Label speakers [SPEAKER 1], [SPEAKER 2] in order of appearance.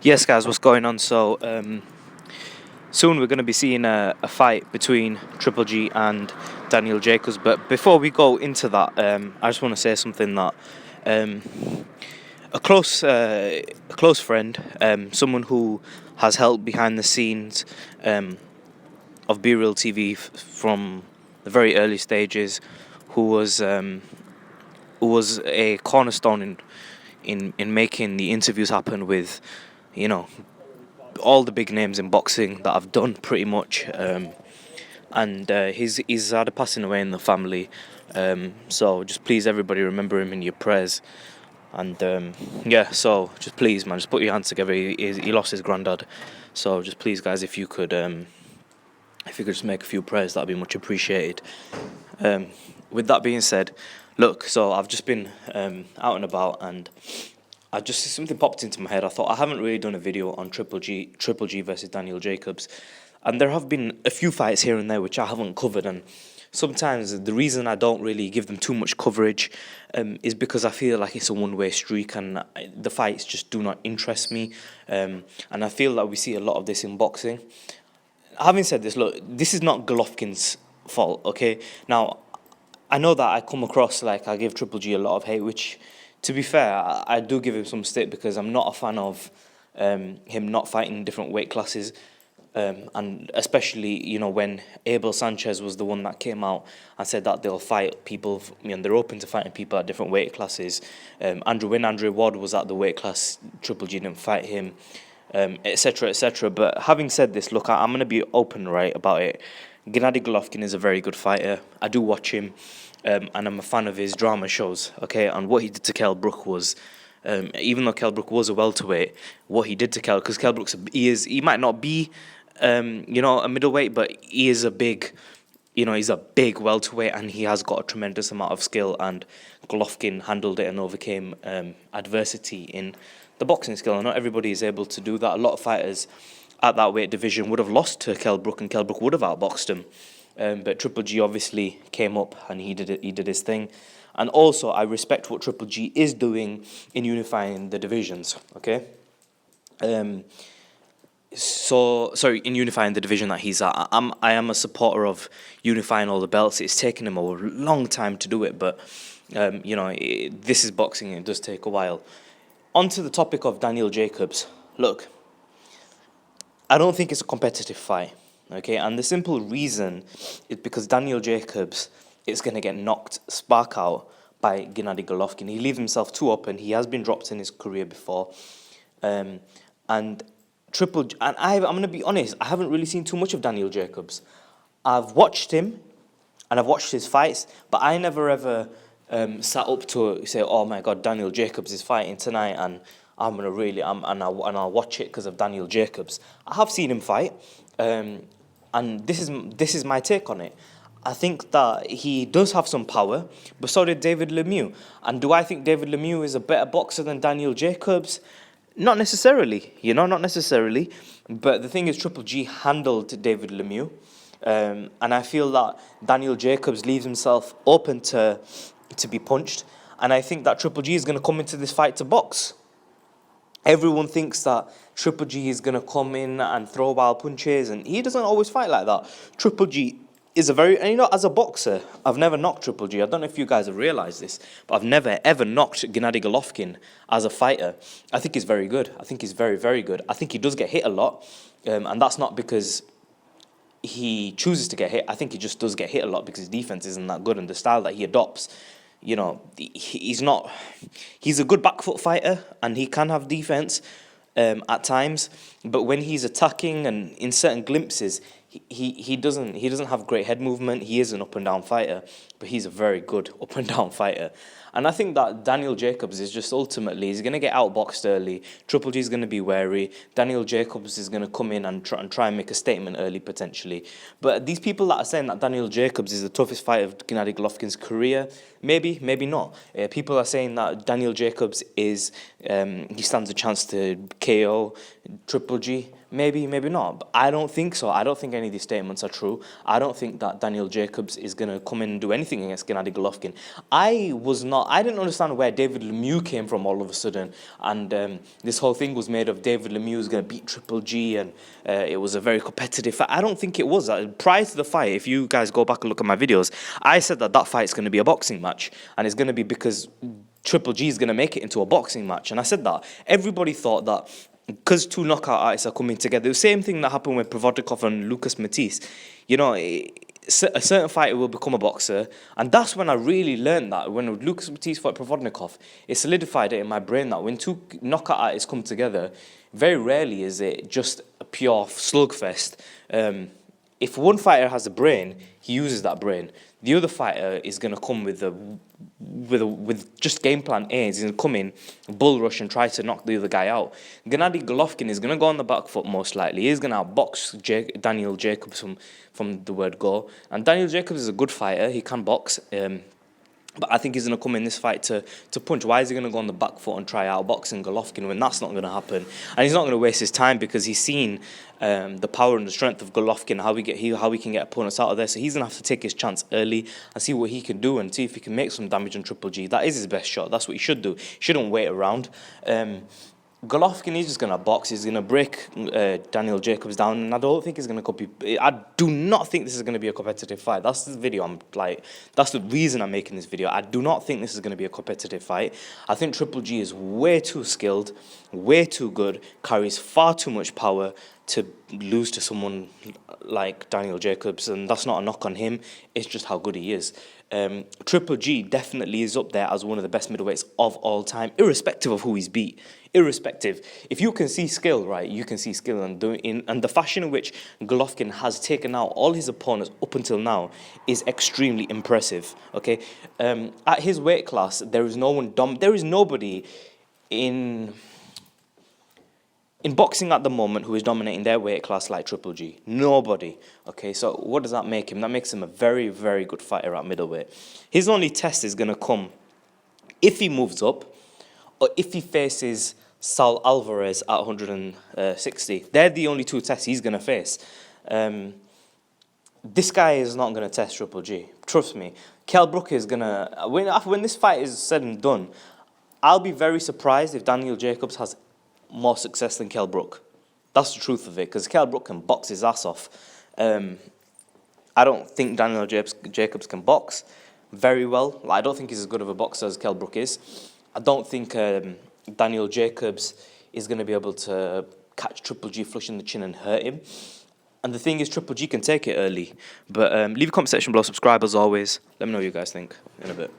[SPEAKER 1] Yes, guys, what's going on? So, soon we're going to be seeing a fight between Triple G and Daniel Jacobs. But before we go into that, I just want to say something that um, a close friend, someone who has helped behind the scenes of Be Real TV from the very early stages, who was a cornerstone in making the interviews happen with, you know, all the big names in boxing that I've done pretty much. And he's had a passing away in the family. So just please, everybody, remember him in your prayers. And yeah, so just please, man, just put your hands together. He lost his granddad. So just please, guys, if you could just make a few prayers, that'd be much appreciated. With that being said, look, so I've just been out and about, and something popped into my head. I thought I haven't really done a video on Triple G versus Daniel Jacobs, and there have been a few fights here and there which I haven't covered, and sometimes the reason I don't really give them too much coverage is because I feel like it's a one-way streak, and the fights just do not interest me, and I feel like we see a lot of this in boxing. Having said this, look, this is not Golovkin's fault, okay? Now, I know that I come across like I give Triple G a lot of hate, which, to be fair, I do give him some stick because I'm not a fan of him not fighting different weight classes. And especially, you know, when Abel Sanchez was the one that came out and said that they'll fight people, they're open to fighting people at different weight classes. When Andre Ward was at the weight class, Triple G didn't fight him, etc., etc. But having said this, look, I'm going to be open, right, about it. Gennady Golovkin is a very good fighter. I do watch him, and I'm a fan of his drama shows, okay? And what he did to Kell Brook was, even though Kell Brook was a welterweight, what he did to Kell, because Kell Brook's, he might not be, a middleweight, but he is a big, he's a big welterweight, and he has got a tremendous amount of skill, and Golovkin handled it and overcame adversity in the boxing skill. And not everybody is able to do that. A lot of fighters at that weight division would have lost to Kell Brook, and Kell Brook would have outboxed him. But Triple G obviously came up and he did his thing. And also, I respect what Triple G is doing in unifying the divisions, okay? In unifying the division that he's at. I am a supporter of unifying all the belts. It's taken him a long time to do it, but, this is boxing, it does take a while. On to the topic of Daniel Jacobs. Look, I don't think it's a competitive fight, okay? And the simple reason is because Daniel Jacobs is going to get knocked spark out by Gennady Golovkin. He leaves himself too open. He has been dropped in his career before. And I'm going to be honest, I haven't really seen too much of Daniel Jacobs. I've watched him and I've watched his fights, but I never ever sat up to say, oh my God, Daniel Jacobs is fighting tonight, and I'll watch it because of Daniel Jacobs. I have seen him fight, and this is my take on it. I think that he does have some power, but so did David Lemieux. And do I think David Lemieux is a better boxer than Daniel Jacobs? Not necessarily, not necessarily. But the thing is, Triple G handled David Lemieux, and I feel that Daniel Jacobs leaves himself open to be punched, and I think that Triple G is going to come into this fight to box. Everyone thinks that Triple G is going to come in and throw wild punches, and he doesn't always fight like that. Triple G is as a boxer, I've never knocked Triple G. I don't know if you guys have realised this, but I've never, ever knocked Gennady Golovkin as a fighter. I think he's very good. I think he's very, very good. I think he does get hit a lot, and that's not because he chooses to get hit. I think he just does get hit a lot because his defense isn't that good, and the style that he adopts, he's a good back foot fighter, and he can have defense at times, but when he's attacking and in certain glimpses, he doesn't have great head movement. He is an up and down fighter, but he's a very good up and down fighter. And I think that Daniel Jacobs is just ultimately, he's going to get outboxed early. Triple G is going to be wary. Daniel Jacobs is going to come in and try and make a statement early, potentially. But these people that are saying that Daniel Jacobs is the toughest fight of Gennady Golovkin's career, maybe not. People are saying that Daniel Jacobs he stands a chance to KO Triple G. Maybe not. But I don't think so. I don't think any of these statements are true. I don't think that Daniel Jacobs is going to come in and do anything against Gennady Golovkin. I was not I didn't understand where David Lemieux came from all of a sudden, and this whole thing was made of David Lemieux's going to beat Triple G, and it was a very competitive fight. I don't think it was. Prior to the fight, if you guys go back and look at my videos, I said that fight's going to be a boxing match, and it's going to be because Triple G is going to make it into a boxing match. And I said that. Everybody thought that because two knockout artists are coming together, the same thing that happened with Provodnikov and Lucas Matisse. You know, a certain fighter will become a boxer. And that's when I really learned that. When Lucas Matisse fought Provodnikov, it solidified it in my brain that when two knockout artists come together, very rarely is it just a pure slugfest. If one fighter has a brain, he uses that brain. The other fighter is going to come with just game plan A. He's going to come in, bull rush, and try to knock the other guy out. Gennady Golovkin is going to go on the back foot most likely. He's going to outbox Daniel Jacobs from the word go. And Daniel Jacobs is a good fighter. He can box. But I think he's going to come in this fight to punch. Why is he going to go on the back foot and try out boxing Golovkin when that's not going to happen? And he's not going to waste his time because he's seen the power and the strength of Golovkin, how we can get opponents out of there. So he's going to have to take his chance early and see what he can do and see if he can make some damage on Triple G. That is his best shot. That's what he should do. He shouldn't wait around. Golovkin, he's just going to box. He's going to break Daniel Jacobs down, and I don't think he's going to copy. I do not think this is going to be a competitive fight. That's the video. That's the reason I'm making this video. I do not think this is going to be a competitive fight. I think Triple G is way too skilled, way too good, carries far too much power to lose to someone like Daniel Jacobs, and that's not a knock on him. It's just how good he is. Triple G definitely is up there as one of the best middleweights of all time, irrespective of who he's beat. Irrespective. If you can see skill, right, you can see skill. And the fashion in which Golovkin has taken out all his opponents up until now is extremely impressive. Okay, at his weight class, there is nobody in boxing at the moment who is dominating their weight class like Triple G. Nobody. Okay, so what does that make him? That makes him a very, very good fighter at middleweight. His only test is going to come if he moves up or if he faces Saul Alvarez at 160. They're the only two tests he's going to face. This guy is not going to test Triple G. Trust me. Kell Brook is going to... When this fight is said and done, I'll be very surprised if Daniel Jacobs has more success than Kell Brook. That's the truth of it, because Kell Brook can box his ass off. I don't think Daniel Jacobs can box very well. I don't think he's as good of a boxer as Kell Brook is. I don't think Daniel Jacobs is going to be able to catch Triple G flush in the chin and hurt him. And the thing is, Triple G can take it early. But leave a comment section below, subscribe as always. Let me know what you guys think in a bit.